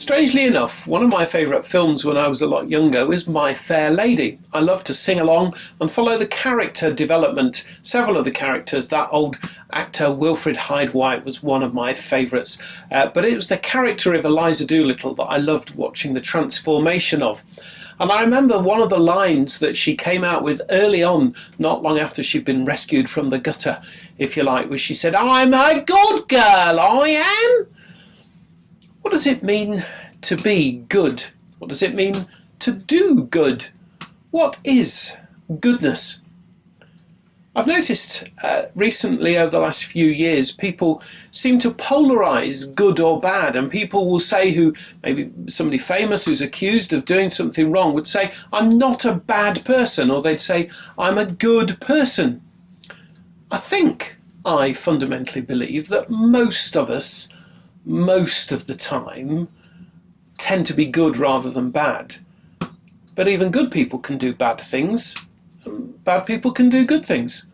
Strangely enough, one of my favourite films when I was a lot younger was My Fair Lady. I loved to sing along and follow the character development. Several of the characters, that old actor Wilfred Hyde-White was one of my favourites. But it was the character of Eliza Doolittle that I loved watching the transformation of. And I remember one of the lines that she came out with early on, not long after she'd been rescued from the gutter, if you like, was she said, "I'm a good girl, I am." What does it mean to be good? What does it mean to do good? What is goodness? I've noticed recently over the last few years people seem to polarise good or bad, and people will say, who maybe somebody famous who's accused of doing something wrong would say, "I'm not a bad person," or they'd say, "I'm a good person." I fundamentally believe that most of us, most of the time, tend to be good rather than bad. But even good people can do bad things. Bad people can do good things.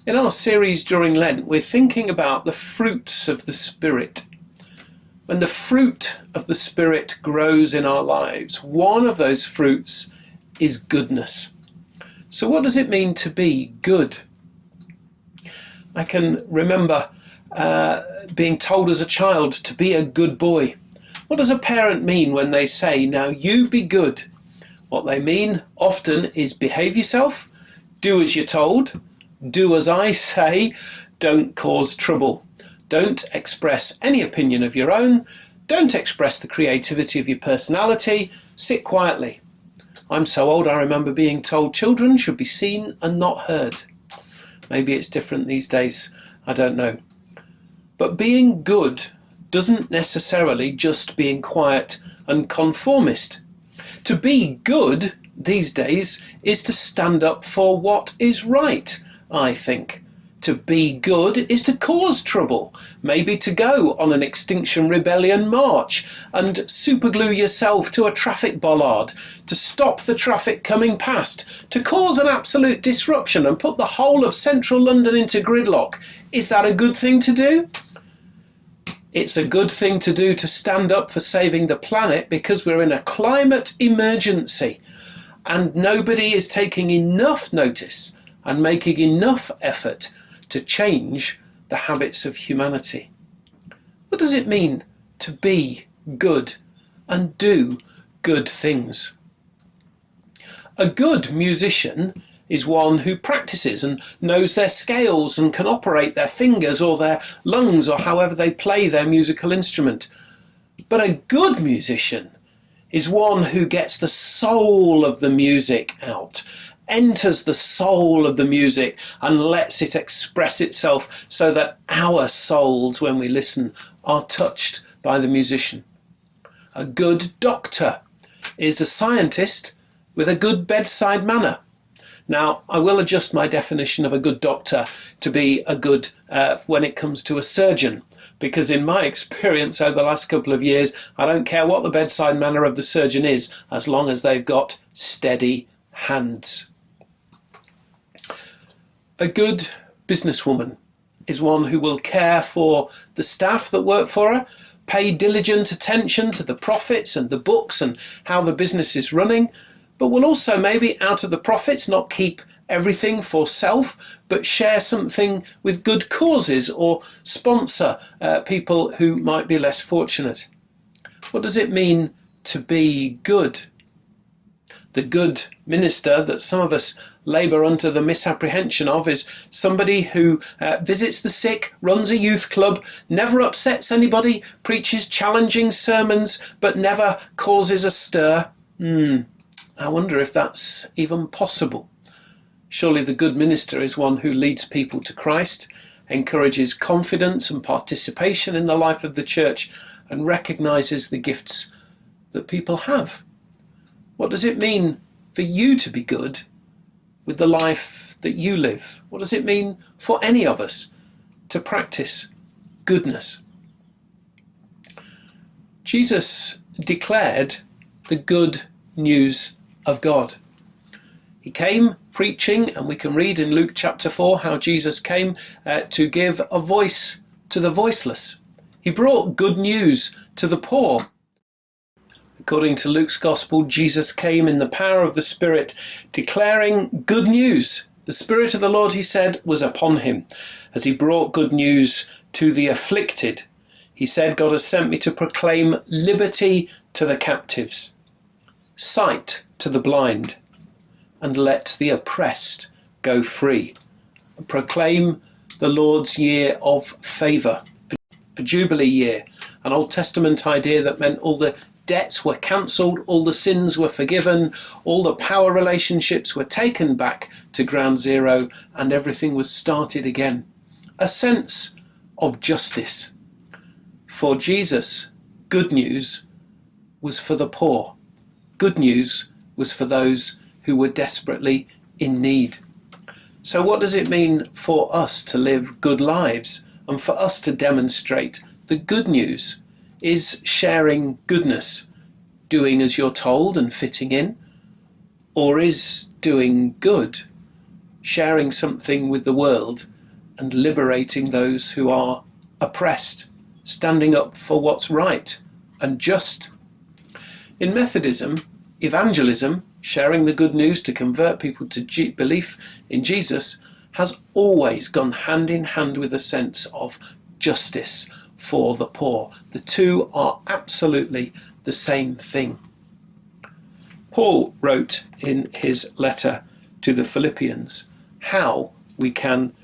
In our series during Lent, we're thinking about the fruits of the Spirit. When the fruit of the Spirit grows in our lives, one of those fruits is goodness. So what does it mean to be good? I can remember being told as a child to be a good boy. What does a parent mean when they say, "Now you be good"? What they mean often is behave yourself, do as you're told, do as I say, don't cause trouble, don't express any opinion of your own, don't express the creativity of your personality, sit quietly. I'm so old I remember being told children should be seen and not heard. Maybe it's different these days, I don't know. But being good doesn't necessarily just being quiet and conformist. To be good these days is to stand up for what is right, I think. To be good is to cause trouble, maybe to go on an Extinction Rebellion march and superglue yourself to a traffic bollard, to stop the traffic coming past, to cause an absolute disruption and put the whole of central London into gridlock. Is that a good thing to do? It's a good thing to do to stand up for saving the planet because we're in a climate emergency and nobody is taking enough notice and making enough effort to change the habits of humanity. What does it mean to be good and do good things? A good musician is one who practices and knows their scales and can operate their fingers or their lungs or however they play their musical instrument. But a good musician is one who gets the soul of the music out, enters the soul of the music and lets it express itself so that our souls, when we listen, are touched by the musician. A good doctor is a scientist with a good bedside manner. Now, I will adjust my definition of a good doctor to be a good when it comes to a surgeon, because in my experience over the last couple of years, I don't care what the bedside manner of the surgeon is, as long as they've got steady hands. A good businesswoman is one who will care for the staff that work for her, pay diligent attention to the profits and the books and how the business is running, but will also maybe out of the profits not keep everything for self, but share something with good causes or sponsor people who might be less fortunate. What does it mean to be good? The good minister that some of us labour under the misapprehension of is somebody who visits the sick, runs a youth club, never upsets anybody, preaches challenging sermons, but never causes a stir. I wonder if that's even possible. Surely the good minister is one who leads people to Christ, encourages confidence and participation in the life of the church, and recognises the gifts that people have. What does it mean for you to be good with the life that you live? What does it mean for any of us to practice goodness? Jesus declared the good news of God. He came preaching, and we can read in Luke chapter 4 how Jesus came to give a voice to the voiceless. He brought good news to the poor. According to Luke's Gospel, Jesus came in the power of the Spirit, declaring good news. The Spirit of the Lord, he said, was upon him, as he brought good news to the afflicted. He said, God has sent me to proclaim liberty to the captives, sight to the blind, and let the oppressed go free. And proclaim the Lord's year of favour, a Jubilee year, an Old Testament idea that meant all the debts were cancelled, all the sins were forgiven, all the power relationships were taken back to ground zero, and everything was started again. A sense of justice. For Jesus, good news was for the poor. Good news was for those who were desperately in need. So what does it mean for us to live good lives and for us to demonstrate the good news? Is sharing goodness, doing as you're told and fitting in? Or is doing good, sharing something with the world and liberating those who are oppressed, standing up for what's right and just? In Methodism, evangelism, sharing the good news to convert people to belief in Jesus, has always gone hand in hand with a sense of justice for the poor. The two are absolutely the same thing. Paul wrote in his letter to the Philippians how we can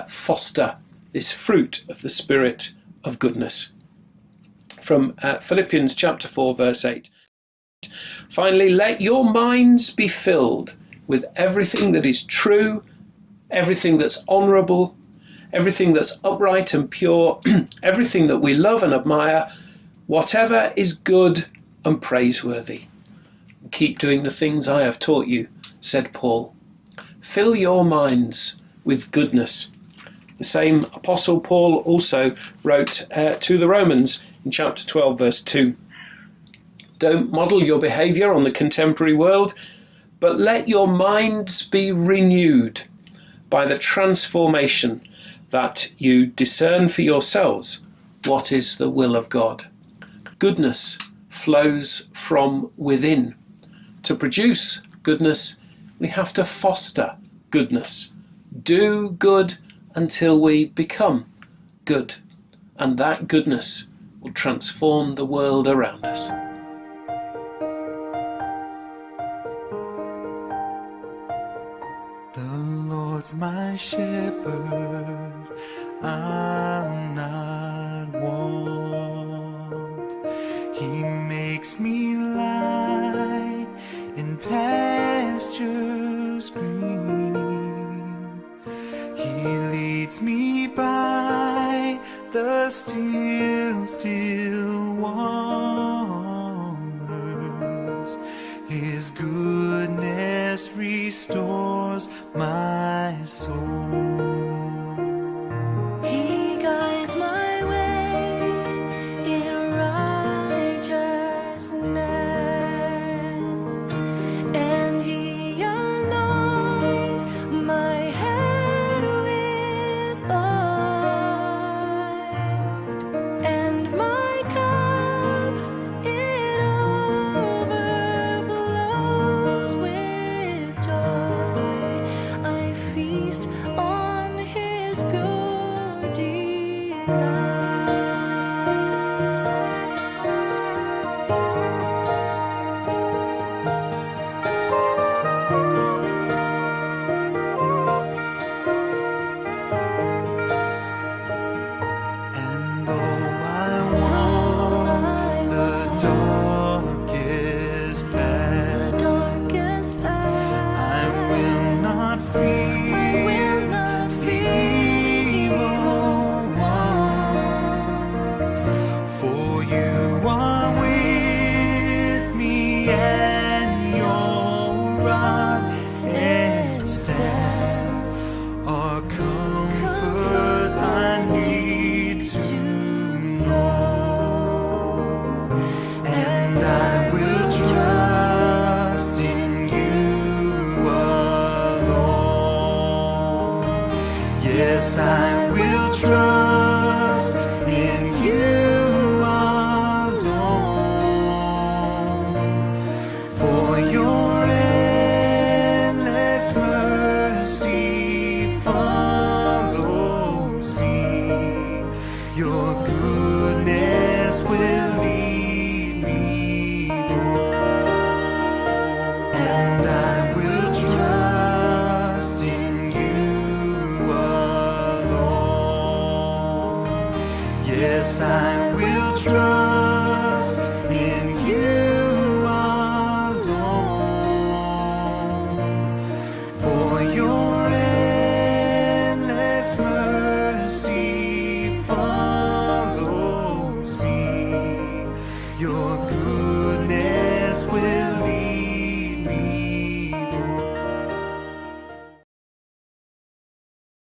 foster this fruit of the Spirit of goodness. From Philippians chapter 4, verse 8. Finally, let your minds be filled with everything that is true, everything that's honourable, everything that's upright and pure, everything that we love and admire, whatever is good and praiseworthy. Keep doing the things I have taught you, said Paul. Fill your minds with goodness. The same Apostle Paul also wrote to the Romans in chapter 12, verse 2. Don't model your behaviour on the contemporary world, but let your minds be renewed by the transformation that you discern for yourselves what is the will of God. Goodness flows from within. To produce goodness, we have to foster goodness. Do good until we become good, and that goodness will transform the world around us. The Lord's my shepherd, I'll not want. He makes me lie in pastures green. He leads me by the still waters. His goodness restores my soul. He guides Your goodness will lead me, and I will trust in you alone. Yes, I will trust